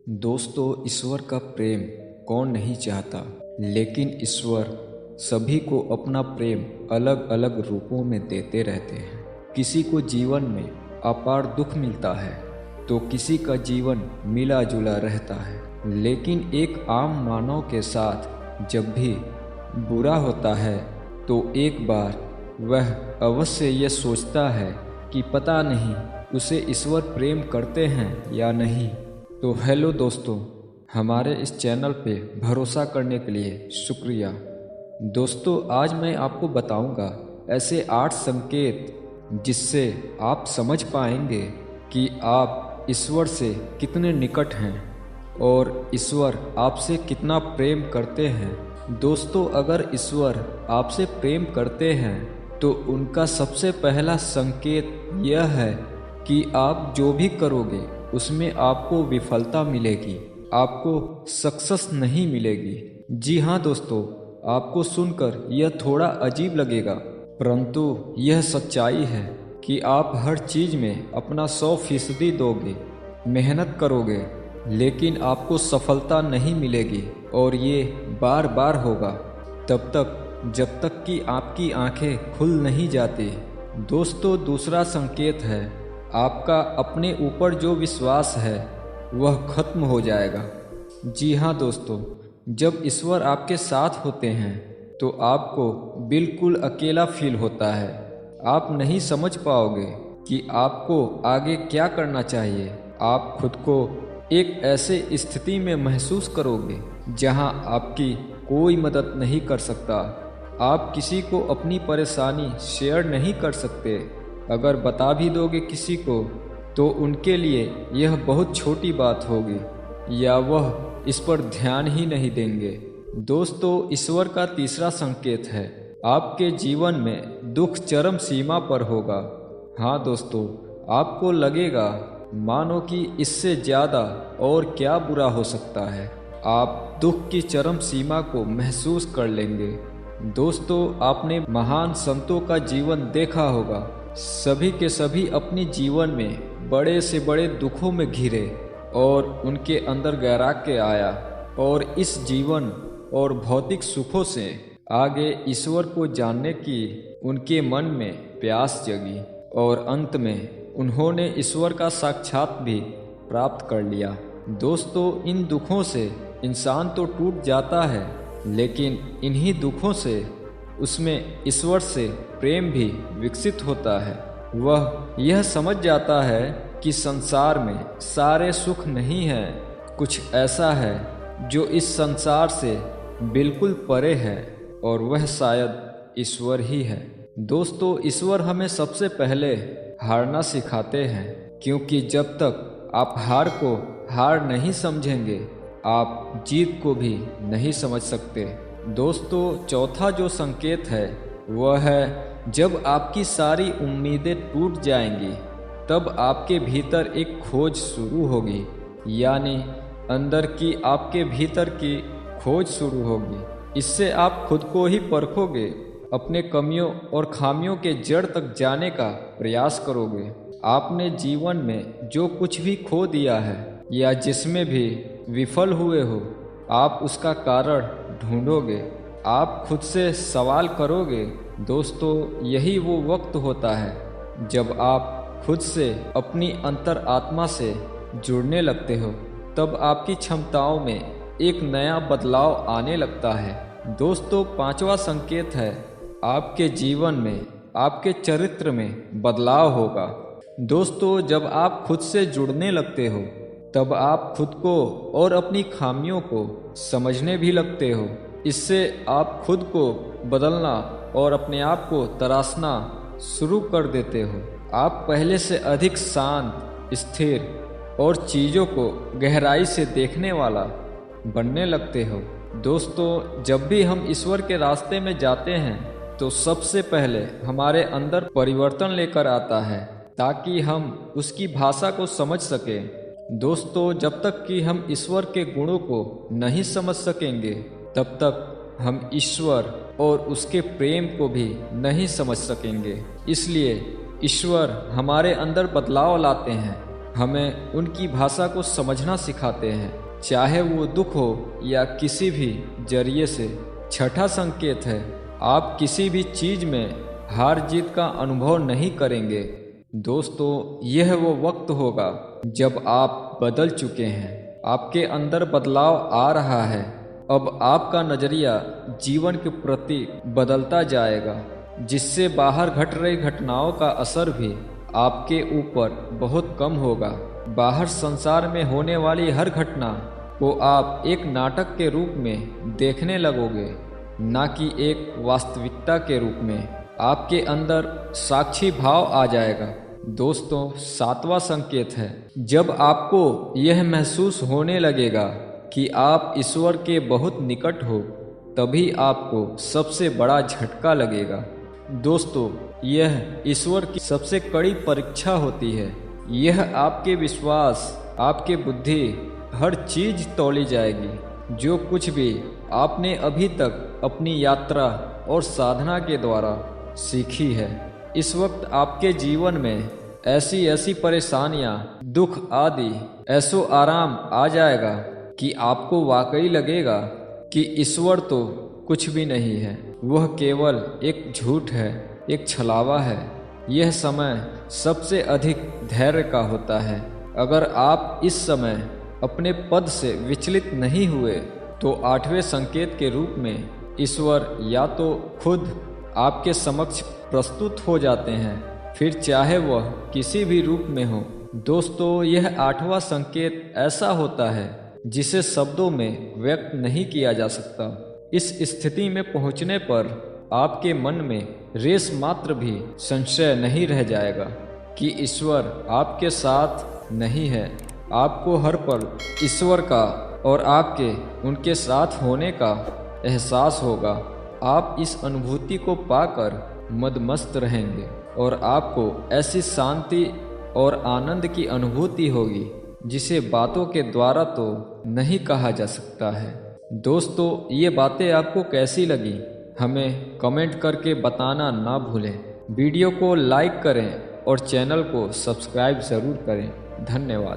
दोस्तों, ईश्वर का प्रेम कौन नहीं चाहता, लेकिन ईश्वर सभी को अपना प्रेम अलग अलग रूपों में देते रहते हैं। किसी को जीवन में अपार दुख मिलता है तो किसी का जीवन मिला जुला रहता है। लेकिन एक आम मानव के साथ जब भी बुरा होता है तो एक बार वह अवश्य ये सोचता है कि पता नहीं उसे ईश्वर प्रेम करते हैं या नहीं। तो हेलो दोस्तों, हमारे इस चैनल पे भरोसा करने के लिए शुक्रिया। दोस्तों, आज मैं आपको बताऊंगा ऐसे 8 संकेत जिससे आप समझ पाएंगे कि आप ईश्वर से कितने निकट हैं और ईश्वर आपसे कितना प्रेम करते हैं। दोस्तों, अगर ईश्वर आपसे प्रेम करते हैं तो उनका सबसे पहला संकेत यह है कि आप जो भी करोगे उसमें आपको विफलता मिलेगी, आपको सक्सेस नहीं मिलेगी। जी हाँ दोस्तों, आपको सुनकर यह थोड़ा अजीब लगेगा, परंतु यह सच्चाई है कि आप हर चीज़ में अपना 100% दोगे, मेहनत करोगे, लेकिन आपको सफलता नहीं मिलेगी और ये बार बार होगा तब तक जब तक कि आपकी आंखें खुल नहीं जाती। दोस्तों, दूसरा संकेत है आपका अपने ऊपर जो विश्वास है वह खत्म हो जाएगा। जी हाँ दोस्तों, जब ईश्वर आपके साथ होते हैं तो आपको बिल्कुल अकेला फील होता है। आप नहीं समझ पाओगे कि आपको आगे क्या करना चाहिए। आप खुद को एक ऐसे स्थिति में महसूस करोगे जहां आपकी कोई मदद नहीं कर सकता। आप किसी को अपनी परेशानी शेयर नहीं कर सकते। अगर बता भी दोगे किसी को तो उनके लिए यह बहुत छोटी बात होगी या वह इस पर ध्यान ही नहीं देंगे। दोस्तों, ईश्वर का तीसरा संकेत है आपके जीवन में दुख चरम सीमा पर होगा। हाँ दोस्तों, आपको लगेगा मानो कि इससे ज़्यादा और क्या बुरा हो सकता है। आप दुख की चरम सीमा को महसूस कर लेंगे। दोस्तों, आपने महान संतों का जीवन देखा होगा। सभी के सभी अपने जीवन में बड़े से बड़े दुखों में घिरे और उनके अंदर वैराग्य आया और इस जीवन और भौतिक सुखों से आगे ईश्वर को जानने की उनके मन में प्यास जगी और अंत में उन्होंने ईश्वर का साक्षात भी प्राप्त कर लिया। दोस्तों, इन दुखों से इंसान तो टूट जाता है, लेकिन इन्हीं दुखों से उसमें ईश्वर से प्रेम भी विकसित होता है। वह यह समझ जाता है कि संसार में सारे सुख नहीं हैं, कुछ ऐसा है जो इस संसार से बिल्कुल परे है और वह शायद ईश्वर ही है। दोस्तों, ईश्वर हमें सबसे पहले हारना सिखाते हैं, क्योंकि जब तक आप हार को हार नहीं समझेंगे आप जीत को भी नहीं समझ सकते। दोस्तों, चौथा जो संकेत है वह है जब आपकी सारी उम्मीदें टूट जाएंगी तब आपके भीतर एक खोज शुरू होगी, यानी अंदर की आपके भीतर की खोज शुरू होगी। इससे आप खुद को ही परखोगे, अपने कमियों और खामियों के जड़ तक जाने का प्रयास करोगे। आपने जीवन में जो कुछ भी खो दिया है या जिसमें भी विफल हुए हो, आप उसका कारण ढूंढोगे, आप खुद से सवाल करोगे। दोस्तों, यही वो वक्त होता है जब आप खुद से अपनी अंतर आत्मा से जुड़ने लगते हो, तब आपकी क्षमताओं में एक नया बदलाव आने लगता है। दोस्तों, पांचवा संकेत है आपके जीवन में, आपके चरित्र में बदलाव होगा। दोस्तों, जब आप खुद से जुड़ने लगते हो तब आप खुद को और अपनी खामियों को समझने भी लगते हो। इससे आप खुद को बदलना और अपने आप को तराशना शुरू कर देते हो। आप पहले से अधिक शांत, स्थिर और चीज़ों को गहराई से देखने वाला बनने लगते हो। दोस्तों, जब भी हम ईश्वर के रास्ते में जाते हैं तो सबसे पहले हमारे अंदर परिवर्तन लेकर आता है ताकि हम उसकी भाषा को समझ सकें। दोस्तों, जब तक कि हम ईश्वर के गुणों को नहीं समझ सकेंगे तब तक हम ईश्वर और उसके प्रेम को भी नहीं समझ सकेंगे। इसलिए ईश्वर हमारे अंदर बदलाव लाते हैं हमें उनकी भाषा को समझना सिखाते हैं, चाहे वो दुख हो या किसी भी जरिए से। छठा संकेत है, आप किसी भी चीज में हार जीत का अनुभव नहीं करेंगे। दोस्तों, यह वो वक्त होगा जब आप बदल चुके हैं, आपके अंदर बदलाव आ रहा है। अब आपका नजरिया जीवन के प्रति बदलता जाएगा, जिससे बाहर घट रही घटनाओं का असर भी आपके ऊपर बहुत कम होगा। बाहर संसार में होने वाली हर घटना को आप एक नाटक के रूप में देखने लगोगे, ना कि एक वास्तविकता के रूप में। आपके अंदर साक्षी भाव आ जाएगा। दोस्तों, सातवां संकेत है, जब आपको यह महसूस होने लगेगा कि आप ईश्वर के बहुत निकट हो, तभी आपको सबसे बड़ा झटका लगेगा। दोस्तों, यह ईश्वर की सबसे कड़ी परीक्षा होती है। यह आपके विश्वास, आपके बुद्धि, हर चीज तौली जाएगी। जो कुछ भी आपने अभी तक अपनी यात्रा और साधना के द्वारा सीखी है, इस वक्त आपके जीवन में ऐसी ऐसी परेशानियां, दुख आदि ऐसो आराम आ जाएगा कि आपको वाकई लगेगा कि ईश्वर तो कुछ भी नहीं है, वह केवल एक झूठ है, एक छलावा है। यह समय सबसे अधिक धैर्य का होता है। अगर आप इस समय अपने पद से विचलित नहीं हुए, तो आठवें संकेत के रूप में ईश्वर या तो खुद आपके समक्ष प्रस्तुत हो जाते हैं, फिर चाहे वह किसी भी रूप में हो। दोस्तों, यह आठवां संकेत ऐसा होता है जिसे शब्दों में व्यक्त नहीं किया जा सकता। इस स्थिति में पहुंचने पर आपके मन में रेस मात्र भी संशय नहीं रह जाएगा कि ईश्वर आपके साथ नहीं है। आपको हर पल ईश्वर का और आपके उनके साथ होने का एहसास होगा। आप इस अनुभूति को पाकर मदमस्त रहेंगे और आपको ऐसी शांति और आनंद की अनुभूति होगी जिसे बातों के द्वारा तो नहीं कहा जा सकता है। दोस्तों, ये बातें आपको कैसी लगी, हमें कमेंट करके बताना ना भूलें। वीडियो को लाइक करें और चैनल को सब्सक्राइब ज़रूर करें। धन्यवाद।